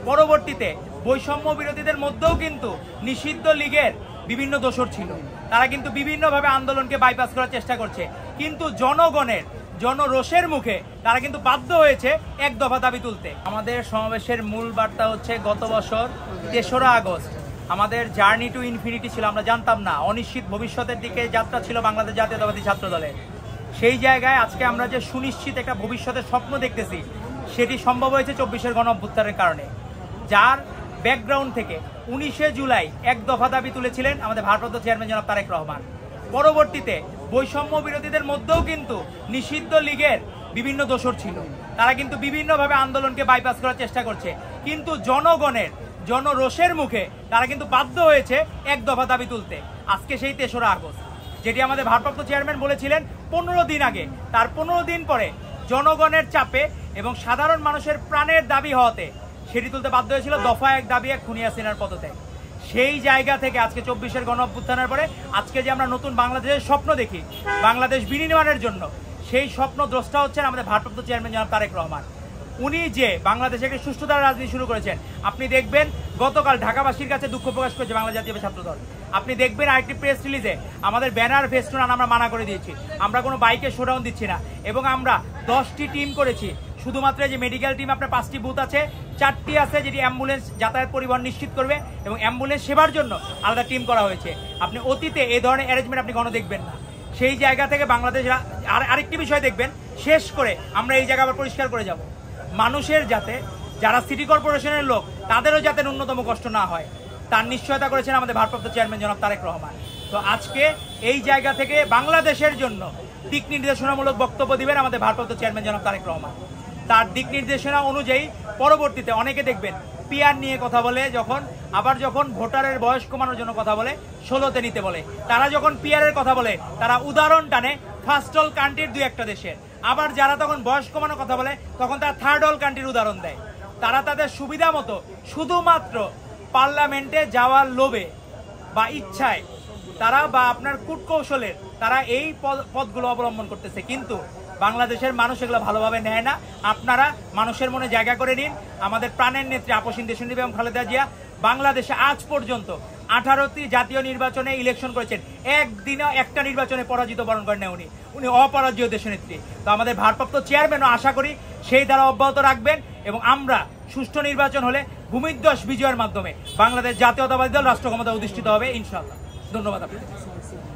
পরবর্তীতে বৈষম্য বিরোধীদের মধ্যেও কিন্তু নিষিদ্ধ লীগের বিভিন্ন দোসর ছিল। তারা কিন্তু বিভিন্নভাবে আন্দোলনকে বাইপাস করার চেষ্টা করছে, কিন্তু জনগণের জনরোষের মুখে তারা কিন্তু বাধ্য হয়েছে এক দফা দাবি তুলতে। আমাদের সমাবেশের মূল বার্তা হচ্ছে গত বছর ৩রা আগস্ট আমাদের জার্নি টু ইনফিনিটি ছিল, আমরা জানতাম না, অনিশ্চিত ভবিষ্যতের দিকে যাত্রা ছিল বাংলাদেশ জাতীয়তাবাদী ছাত্র দলের। সেই জায়গায় আজকে আমরা যে সুনিশ্চিত একটা ভবিষ্যতের স্বপ্ন দেখতেছি সেটি সম্ভব হয়েছে ২৪শের গণঅভ্যুত্থানের কারণে, যার ব্যাকগ্রাউন্ড থেকে ১৯শে জুলাই এক দফা দাবি তুলেছিলেন আমাদের ভারপ্রাপ্ত চেয়ারম্যান জনাব তারেক রহমান। পরবর্তীতে বৈষম্য বিরোধীদের মধ্যেও কিন্তু নিষিদ্ধ লীগের বিভিন্ন দোসর ছিল। তারা কিন্তু বিভিন্নভাবে আন্দোলনকে বাইপাস করার চেষ্টা করছে, কিন্তু জনগণের জনরোষের মুখে তারা কিন্তু বাধ্য হয়েছে এক দফা দাবি তুলতে। আজকে সেই ৩রা আগস্ট, যেটি আমাদের ভারপ্রাপ্ত চেয়ারম্যান বলেছিলেন ১৫ দিন আগে, তার ১৫ দিন পরে জনগণের চাপে এবং সাধারণ মানুষের প্রাণের দাবি হওয়াতে সেটি তুলতে বাধ্য হয়েছিল দফা ১ দাবি ১ খুনি হাসিনার পদত্যাগ। সেই জায়গা থেকে আজকে ২৪শের গণঅভ্যুত্থানের পরে আজকে যে আমরা নতুন বাংলাদেশের স্বপ্ন দেখি বাংলাদেশ বিনির্মাণের জন্য, সেই স্বপ্ন দ্রষ্টা হচ্ছেন আমাদের ভারপ্রাপ্ত চেয়ারম্যান জনাব তারেক রহমান। উনি যে বাংলাদেশে একটি সুষ্ঠু ধারার রাজনীতি শুরু করেছেন, আপনি দেখবেন গতকাল ঢাকাবাসীর কাছে দুঃখ প্রকাশ করেছে বাংলা জাতীয় ছাত্র দল। আপনি দেখবেন আরেকটি প্রেস রিলিজে আমাদের ব্যানার ফেস্টুন আমরা মানা করে দিয়েছি, আমরা কোনো বাইকে শোডাউন দিচ্ছি না, এবং আমরা 10টি টিম করেছি। শুধুমাত্র যে মেডিকেল টিম আপনার 5টি বুথ আছে, 4টি আছে যেটি অ্যাম্বুলেন্স যাতায়াত পরিবহন নিশ্চিত করবে, এবং অ্যাম্বুলেন্স সেবার জন্য আলাদা টিম করা হয়েছে। আপনি অতীতে এই ধরনের অ্যারেঞ্জমেন্ট আপনি কোনো দেখবেন না। সেই জায়গা থেকে বাংলাদেশ আরেকটি বিষয় দেখবেন, শেষ করে আমরা এই জায়গা আবার পরিষ্কার করে যাব, মানুষের যাতে যারা সিটি কর্পোরেশনের লোক তাদেরও যাতে ন্যূনতম কষ্ট না হয় তার নিশ্চয়তা করেছেন আমাদের ভারপ্রাপ্ত চেয়ারম্যান জনাব তারেক রহমান। তো আজকে এই জায়গা থেকে বাংলাদেশের জন্য দিক নির্দেশনামূলক বক্তব্য দিবেন আমাদের ভারপ্রাপ্ত চেয়ারম্যান জনাব তারেক রহমান। তার দিক নির্দেশনা অনুযায়ী পরবর্তীতে অনেকে দেখবেন পিআর নিয়ে কথা বলে, যখন ভোটারের বয়স কমানোর জন্য কথা বলে 16তে নিতে বলে, তারা যখন পিআরের কথা বলে তারা উদাহরণ টানে ফার্স্ট ওয়ার্ল্ড কান্ট্রির 2-1টা দেশের। আবার যারা তখন বয়স কমানোর কথা বলে তখন তারা থার্ড ওয়ার্ল্ড কান্ট্রির উদাহরণ দেয়। তারা তাদের সুবিধা মতো শুধুমাত্র পার্লামেন্টে যাওয়ার লোভে বা ইচ্ছায় তারা বা আপনার কূটকৌশলের তারা এই পথগুলো অবলম্বন করতেছে, কিন্তু বাংলাদেশের মানুষ এগুলো ভালোভাবে নেয় না। আপনারা মানুষের মনে জায়গা করে নিন। আমাদের প্রাণের নেত্রী আপসীন দেশনেত্রী বেগম খালেদা জিয়া বাংলাদেশে আজ পর্যন্ত 18টি জাতীয় নির্বাচনে ইলেকশন করেছেন, একদিনও একটা নির্বাচনে পরাজিত বরণ করেন না উনি অপরাজয় দেশনেত্রী। তো আমাদের ভারপ্রাপ্ত চেয়ারম্যানও আশা করি সেই দ্বারা অব্যাহত রাখবেন, এবং আমরা সুষ্ঠু নির্বাচন হলে ভূমিধ্বস বিজয়ের মাধ্যমে বাংলাদেশ জাতীয়তাবাদী দল রাষ্ট্র ক্ষমতা অধিষ্ঠিত হবে ইনশাআল্লাহ। ধন্যবাদ আপনাদের।